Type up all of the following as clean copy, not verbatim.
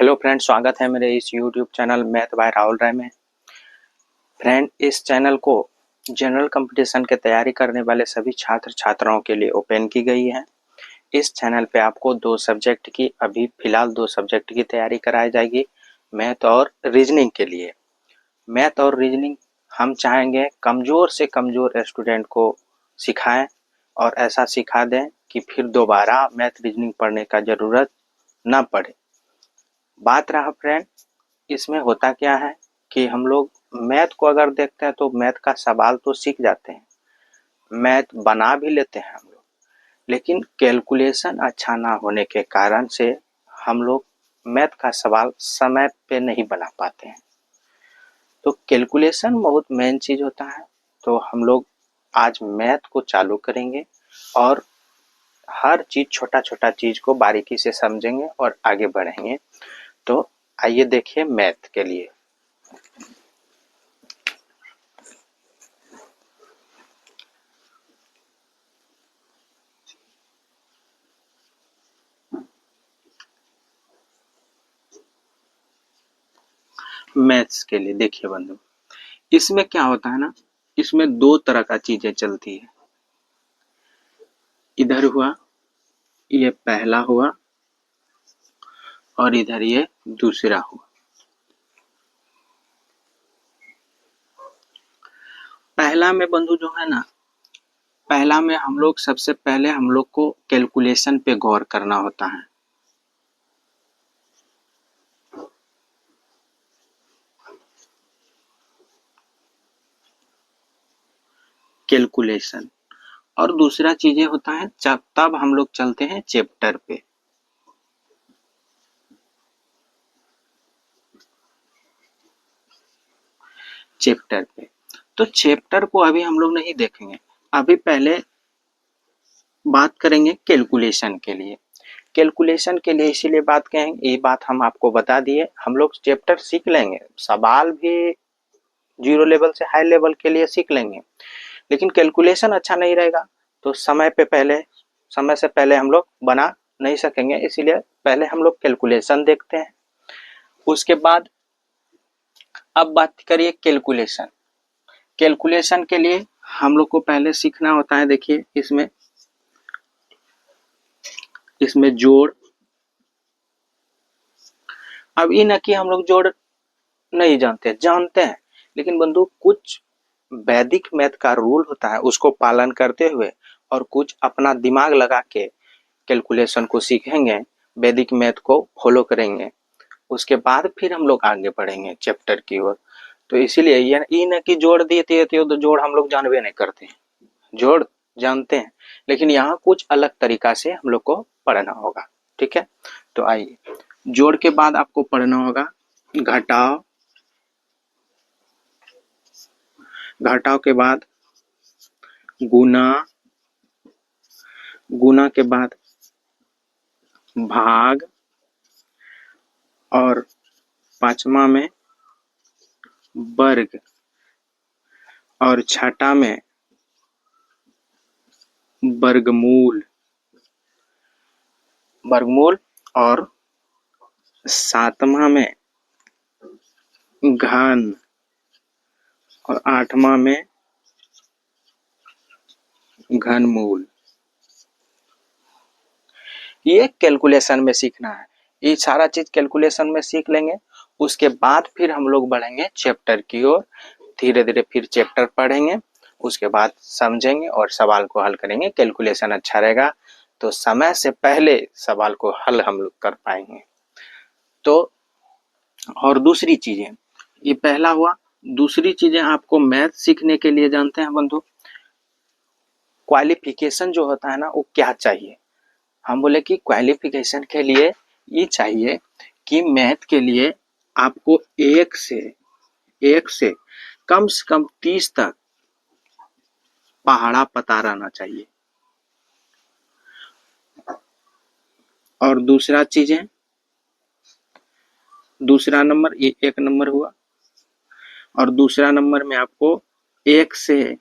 Hello friend, स्वागत है मेरे इस YouTube channel math by Rahul Rai में। फ्रेंड, इस चैनल को जनरल कंपटीशन की तैयारी करने वाले सभी छात्र छात्राओं के लिए ओपन की गई है। इस चैनल पे आपको अभी फिलहाल दो सब्जेक्ट की तैयारी कराई जाएगी, मैथ और रीजनिंग के लिए। मैथ और रीजनिंग हम चाहेंगे कमज़ोर से कमज़ोर स्टूडेंट को सिखाएं और ऐसा सिखा दें कि फिर दोबारा मैथ रीजनिंग पढ़ने का ज़रूरत ना पड़े। बात रहा फ्रेंड, इसमें होता क्या है कि हम लोग मैथ को अगर देखते हैं तो मैथ का सवाल तो सीख जाते हैं, मैथ बना भी लेते हैं हम लोग, लेकिन कैलकुलेशन अच्छा ना होने के कारण से हम लोग मैथ का सवाल समय पे नहीं बना पाते हैं। तो कैलकुलेशन बहुत मेन चीज होता है। तो हम लोग आज मैथ को चालू करेंगे और हर चीज छोटा छोटा चीज को बारीकी से समझेंगे और आगे बढ़ेंगे। तो आइए देखिए मैथ के लिए। मैथ्स के लिए देखिए बंधु, इसमें क्या होता है ना, इसमें दो तरह का चीजें चलती है। इधर हुआ, ये पहला हुआ और इधर ये दूसरा हुआ। पहला में बंधु जो है ना, पहला में हम लोग सबसे पहले हम लोग को कैलकुलेशन पे गौर करना होता है। कैलकुलेशन और दूसरा चीजें होता है तब हम लोग चलते हैं चैप्टर पे। चैप्टर पे तो चैप्टर को अभी हम लोग नहीं देखेंगे, अभी पहले बात करेंगे कैलकुलेशन के लिए। कैलकुलेशन के लिए इसीलिए बात कहेंगे, ये बात हम आपको बता दिए, हम लोग चैप्टर सीख लेंगे, सवाल भी जीरो लेवल से हाई लेवल के लिए सीख लेंगे, लेकिन कैलकुलेशन अच्छा नहीं रहेगा तो समय से पहले हम लोग बना नहीं सकेंगे। इसीलिए पहले हम लोग कैलकुलेशन देखते हैं। उसके बाद अब बात करिए कैलकुलेशन। कैलकुलेशन के लिए हम लोग को पहले सीखना होता है, देखिए इसमें जोड़। अब ये ना कि हम लोग जोड़ नहीं जानते हैं, लेकिन बंधु कुछ वैदिक मैथ का रूल होता है, उसको पालन करते हुए और कुछ अपना दिमाग लगा के कैलकुलेशन को सीखेंगे, वैदिक मैथ को फॉलो करेंगे, उसके बाद फिर हम लोग आगे बढ़ेंगे चैप्टर की ओर। तो इसीलिए ये न कि जोड़ दिए तो जोड़ हम लोग जानबे नहीं करते हैं, जोड़ जानते हैं, लेकिन यहाँ कुछ अलग तरीका से हम लोग को पढ़ना होगा। ठीक है, तो आइए, जोड़ के बाद आपको पढ़ना होगा घटाव, घटाव के बाद गुना, गुना के बाद भाग, और पांचवा में वर्ग, और छठा में वर्गमूल, वर्गमूल, और सातवां में घन, और आठवां में घनमूल। ये कैलकुलेशन में सीखना है, ये सारा चीज कैलकुलेशन में सीख लेंगे। उसके बाद फिर हम लोग बढ़ेंगे चैप्टर की ओर, धीरे धीरे फिर चैप्टर पढ़ेंगे, उसके बाद समझेंगे और सवाल को हल करेंगे। कैलकुलेशन अच्छा रहेगा तो समय से पहले सवाल को हल हम लोग कर पाएंगे। तो और दूसरी चीजें, ये पहला हुआ। दूसरी चीजें आपको मैथ सीखने के लिए जानते हैं बंधु, क्वालिफिकेशन जो होता है ना, वो क्या चाहिए। हम बोले कि क्वालिफिकेशन के लिए ये चाहिए कि मैथ के लिए आपको एक से कम 30 तक पहाड़ा पता रहना चाहिए। और दूसरा चीजें, दूसरा नंबर, ये एक नंबर हुआ, और दूसरा नंबर में आपको 1 से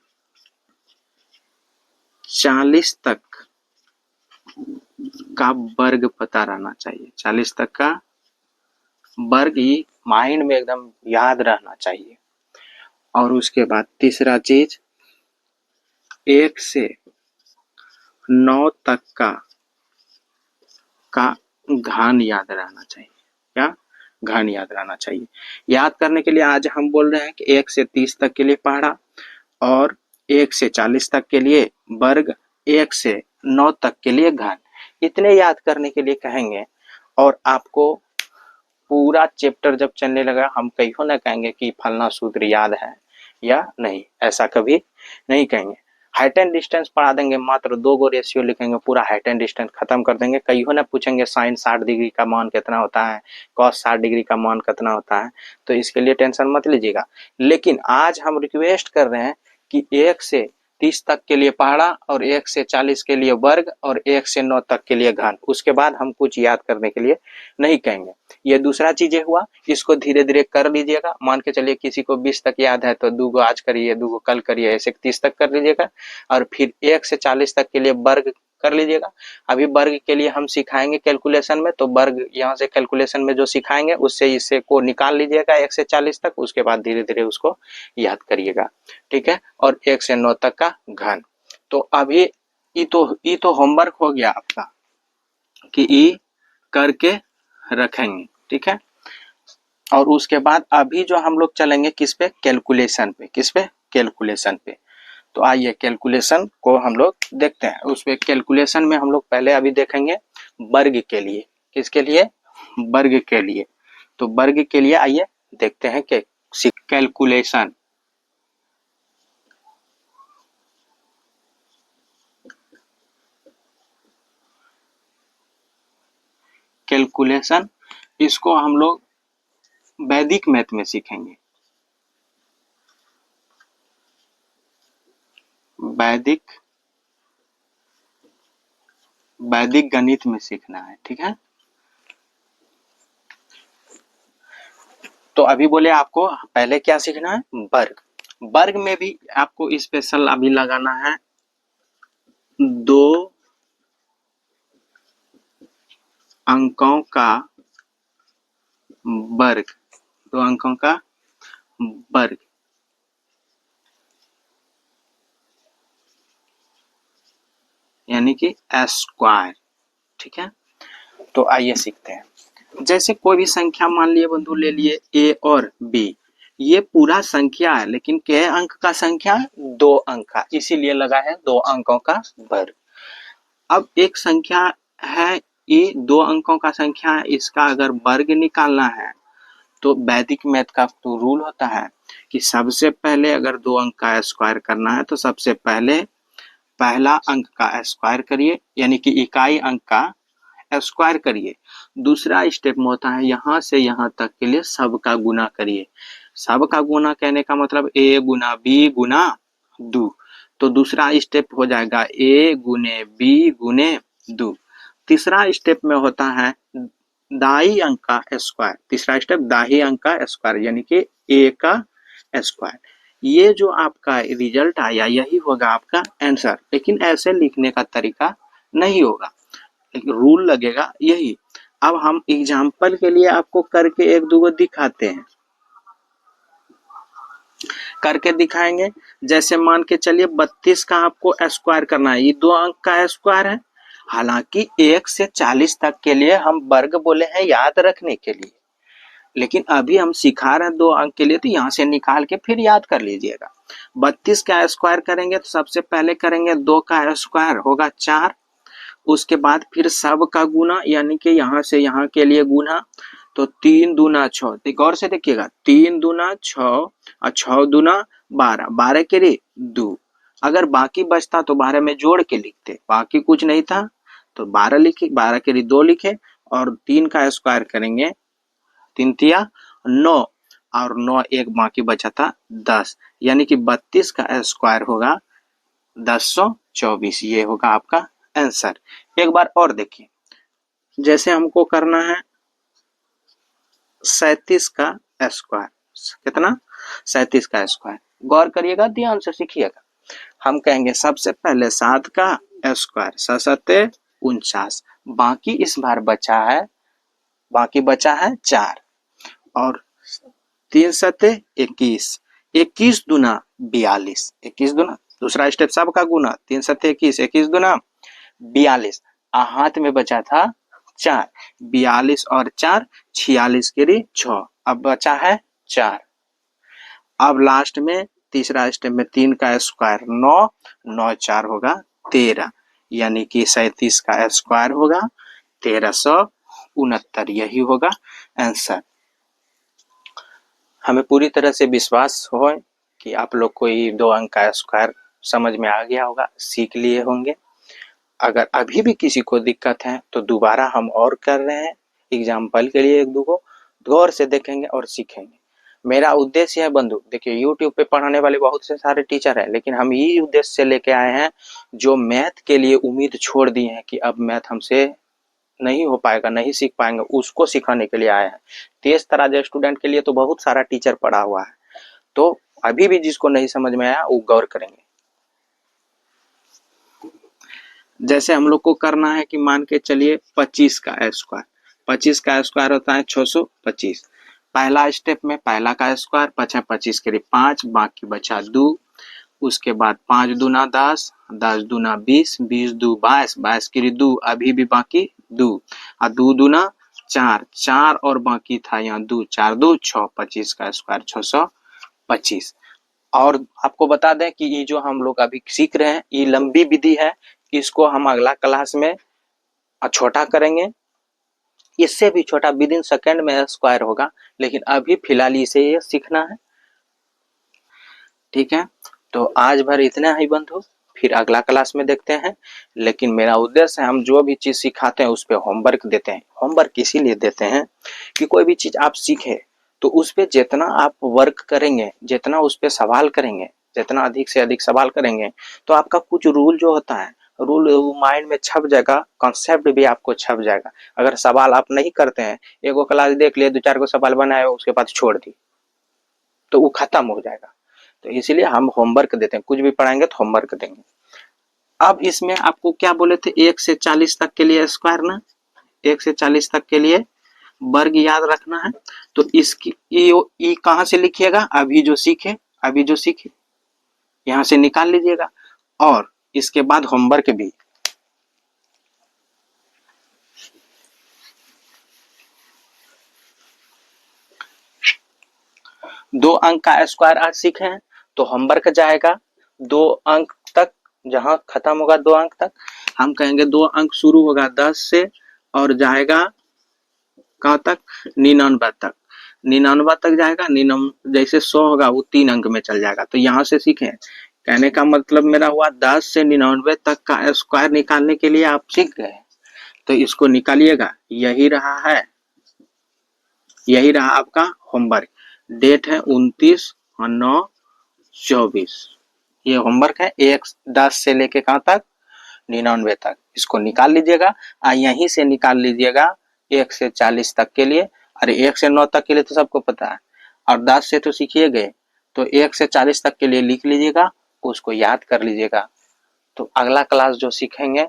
40 तक का वर्ग पता रहना चाहिए, 40 तक का वर्ग ही माइंड में एकदम याद रहना चाहिए। और उसके बाद तीसरा चीज 1 से 9 तक का घन याद रहना चाहिए। क्या? घन याद रहना चाहिए। याद करने के लिए आज हम बोल रहे हैं कि 1 से 30 तक के लिए पहाड़ा और 1 से 40 तक के लिए वर्ग, 1 से 9 तक के लिए घन। इतने याद करने के लिए कहेंगे और आपको पूरा चैप्टर जब चलने लगा हम कहीं ना कहेंगे कि फलना सूत्र याद है या नहीं, ऐसा कभी नहीं कहेंगे। हाइट एंड डिस्टेंस पढ़ा देंगे, मात्र 2 गो रेशियो लिखेंगे, पूरा हाइट एंड डिस्टेंस खत्म कर देंगे। कहीं ना पूछेंगे साइन 60 डिग्री का मान कितना होता है, कॉस 60 डिग्री का मान कितना होता है, तो इसके लिए टेंशन मत लीजिएगा। लेकिन आज हम रिक्वेस्ट कर रहे हैं कि 1 से 30 तक के लिए पहाड़ा और 1 से 40 के लिए वर्ग और 1 से 9 तक के लिए घन। उसके बाद हम कुछ याद करने के लिए नहीं कहेंगे। ये दूसरा चीजें हुआ, इसको धीरे धीरे कर लीजिएगा। मान के चलिए किसी को 20 तक याद है तो 2 गो आज करिए, 2 गो कल करिए, ऐसे 30 तक कर लीजिएगा। और फिर 1 से 40 तक के लिए वर्ग कर लीजिएगा। अभी वर्ग के लिए हम सिखाएंगे कैलकुलेशन में, तो वर्ग यहाँ से कैलकुलेशन में जो सिखाएंगे उससे इससे को निकाल लीजिएगा 1 से 40 तक। उसके बाद धीरे धीरे उसको याद करिएगा, ठीक है। और 1 से 9 तक का घन। तो अभी ये तो होमवर्क हो गया आपका कि ई करके रखेंगे, ठीक है। और उसके बाद अभी जो हम लोग चलेंगे किस पे? कैलकुलेशन पे। किस पे? कैलकुलेशन पे। तो आइए कैलकुलेशन को हम लोग देखते हैं। उस पे कैलकुलेशन में हम लोग पहले अभी देखेंगे वर्ग के लिए। किसके लिए? वर्ग के लिए। तो वर्ग के लिए आइए देखते हैं कि कैलकुलेशन। कैलकुलेशन इसको हम लोग वैदिक मैथ में सीखेंगे। वैदिक गणित में सीखना है, ठीक है। तो अभी बोले आपको पहले क्या सीखना है? वर्ग। वर्ग में भी आपको स्पेशल अभी लगाना है 2 अंकों का वर्ग। 2 अंकों का वर्ग यानी कि स्क्वायर, ठीक है। तो आइए सीखते हैं। जैसे कोई भी संख्या मान लिए बंधु, ले लिए ए और बी। ये पूरा संख्या है लेकिन क्या अंक का संख्या? 2 अंक का, इसीलिए लगा है 2 अंकों का वर्ग। अब एक संख्या है ये 2 अंकों का संख्या है, इसका अगर वर्ग निकालना है तो वैदिक मैथ का तो रूल होता है कि सबसे पहले अगर 2 अंक का स्क्वायर करना है तो सबसे पहले पहला अंक का स्क्वायर करिए, यानी कि इकाई अंक का स्क्वायर करिए। दूसरा स्टेप में होता है यहाँ से यहाँ तक के लिए सब का गुना करिए। सब का गुना कहने का मतलब a गुना b गुना 2। तो दूसरा स्टेप हो जाएगा a गुने b गुने 2। तीसरा स्टेप में होता है दाई अंक का स्क्वायर। तीसरा स्टेप दाही अंक का स्क्वायर यानी कि a का स्क्वायर। ये जो आपका रिजल्ट आया यही होगा आपका आंसर, लेकिन ऐसे लिखने का तरीका नहीं होगा, रूल लगेगा यही। अब हम एग्जाम्पल के लिए आपको करके 1-2 गो दिखाते हैं, करके दिखाएंगे। जैसे मान के चलिए 32 का आपको स्क्वायर करना है, ये 2 अंक का स्क्वायर है। हालांकि 1 से 40 तक के लिए हम वर्ग बोले हैं याद रखने के लिए, लेकिन अभी हम सिखा रहे हैं 2 अंक के लिए, तो यहाँ से निकाल के फिर याद कर लीजिएगा। 32 का स्क्वायर करेंगे तो सबसे पहले करेंगे 2 का स्क्वायर होगा 4। उसके बाद फिर सब का गुना यानी कि यहाँ से यहाँ के लिए गुना, तो 3 दूना 6। गौर से देखिएगा 3 दूना 6 और 6 दूना 12, 12 के लिए 2। अगर बाकी बचता तो 12 में जोड़ के लिखते, बाकी कुछ नहीं था तो 12 लिखे, 12 के लिए 2 लिखे। और 3 का स्क्वायर करेंगे 3 तिया 9 और 9 एक बाकी बचा था 10, यानी कि 32 का स्क्वायर होगा 1024। ये होगा आपका आंसर। एक बार और देखिए, जैसे हमको करना है 37 का स्क्वायर। कितना? 37 का स्क्वायर। गौर करिएगा, ध्यान से सीखिएगा। हम कहेंगे सबसे पहले 7 का स्क्वायर, 7 49। बाकी इस बार बचा है 4। और 3 सत्ते 21, 21 दूना 42, 21 दूना, दूसरा स्टेप सबका गुना, 3 सत्ते 21, 21 दूना 42, हाथ में बचा था 4, 42 और 4 46 के लिए 6, अब बचा है 4। अब लास्ट में तीसरा स्टेप में 3 का स्क्वायर 9, 9 4 होगा 13, यानी कि 37 का स्क्वायर होगा 1369, यही होगा आंसर। हमें पूरी तरह से विश्वास हो कि आप लोग को ये 2 अंक का स्क्वायर समझ में आ गया होगा, सीख लिए होंगे। अगर अभी भी किसी को दिक्कत है तो दोबारा हम और कर रहे हैं एग्जाम्पल के लिए, एक दो को गौर से देखेंगे और सीखेंगे। मेरा उद्देश्य है बंधु, देखिए यूट्यूब पे पढ़ाने वाले बहुत से सारे टीचर हैं, लेकिन हम यही उद्देश्य से लेके आए हैं जो मैथ के लिए उम्मीद छोड़ दी है कि अब मैथ हमसे नहीं हो पाएगा, नहीं सीख पाएंगे, उसको सिखाने के लिए आए हैं। तेज तराज स्टूडेंट के लिए तो बहुत सारा टीचर पढ़ा हुआ है, तो अभी भी जिसको नहीं समझ में आया वो गौर करेंगे। जैसे हम लोग को करना है कि मान के चलिए 25 का स्क्वायर, 25 का स्क्वायर होता है 625। पहला स्टेप में पहला का स्क्वायर, 25 के लिए 5, बाकी बचा 2, उसके बाद 5 दूना 10, 10 दूना 20, 20 दू 22, 22 के लिए 2, अभी भी बाकी 2, और 2 दूना 4, 4 और बाकी था यहाँ 2, 4 2 6, 25 का स्क्वायर 625। और आपको बता दें कि ये जो हम लोग अभी सीख रहे हैं ये लंबी विधि है, इसको हम अगला क्लास में छोटा करेंगे, इससे भी छोटा विद इन सेकेंड में स्क्वायर होगा, लेकिन अभी फिलहाल इसे ये सीखना है। ठीक है, तो आज भर इतना ही बंधु, फिर अगला क्लास में देखते हैं। लेकिन मेरा उद्देश्य है हम जो भी चीज सिखाते हैं उस पर होमवर्क देते हैं। होमवर्क इसीलिए देते हैं कि कोई भी चीज आप सीखे तो उस पर जितना आप वर्क करेंगे, जितना उस पर सवाल करेंगे, जितना अधिक से अधिक सवाल करेंगे, तो आपका कुछ रूल जो होता है, रूल माइंड में छप जाएगा, कॉन्सेप्ट भी आपको छप जाएगा। अगर सवाल आप नहीं करते हैं, एगो क्लास देख लिए, 2-4 को सवाल बनाए उसके बाद छोड़ दी, तो वो खत्म हो जाएगा। तो इसीलिए हम होमवर्क देते हैं, कुछ भी पढ़ाएंगे तो होमवर्क देंगे। अब इसमें आपको क्या बोले थे, 1 से 40 तक के लिए स्क्वायर ना, 1 से 40 तक के लिए वर्ग याद रखना है। तो इसकी ई कहां से लिखिएगा, अभी जो सीखे यहां से निकाल लीजिएगा। और इसके बाद होमवर्क भी, दो अंक का स्क्वायर आज सीखे हैं तो होमवर्क जाएगा 2 अंक तक, जहां खत्म होगा 2 अंक तक, हम कहेंगे 2 अंक शुरू होगा 10 से और जाएगा कहां तक, 99 तक, 99 तक जाएगा। 99 जैसे 100 होगा वो 3 अंक में चल जाएगा। तो यहां से सीखे, कहने का मतलब मेरा हुआ 10 से 99 तक का स्क्वायर निकालने के लिए आप सीख गए, तो इसको निकालिएगा। यही रहा आपका होमवर्क। डेट है 29/9/24, ये होमवर्क है। 10 से लेके कहां तक, 99 तक, इसको निकाल लीजिएगा। यहीं से निकाल लीजिएगा 1 से 40 तक के लिए। अरे 1 से 9 तक के लिए तो सबको पता है, और 10 से तो सीखिए गए, तो 1 से 40 तक के लिए लिख लीजिएगा, उसको याद कर लीजिएगा। तो अगला क्लास जो सीखेंगे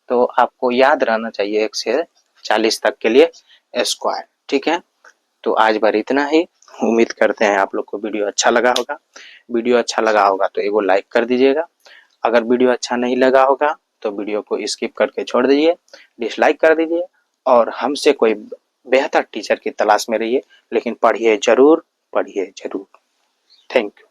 तो आपको याद रहना चाहिए 1 से 40 तक के लिए स्क्वायर। ठीक है, तो आज भर इतना ही। उम्मीद करते हैं आप लोग को वीडियो अच्छा लगा होगा। वीडियो अच्छा लगा होगा तो एगो लाइक कर दीजिएगा। अगर वीडियो अच्छा नहीं लगा होगा तो वीडियो को स्किप करके छोड़ दीजिए, डिसलाइक कर दीजिए, और हमसे कोई बेहतर टीचर की तलाश में रहिए, लेकिन पढ़िए जरूर, पढ़िए जरूर। Thank you.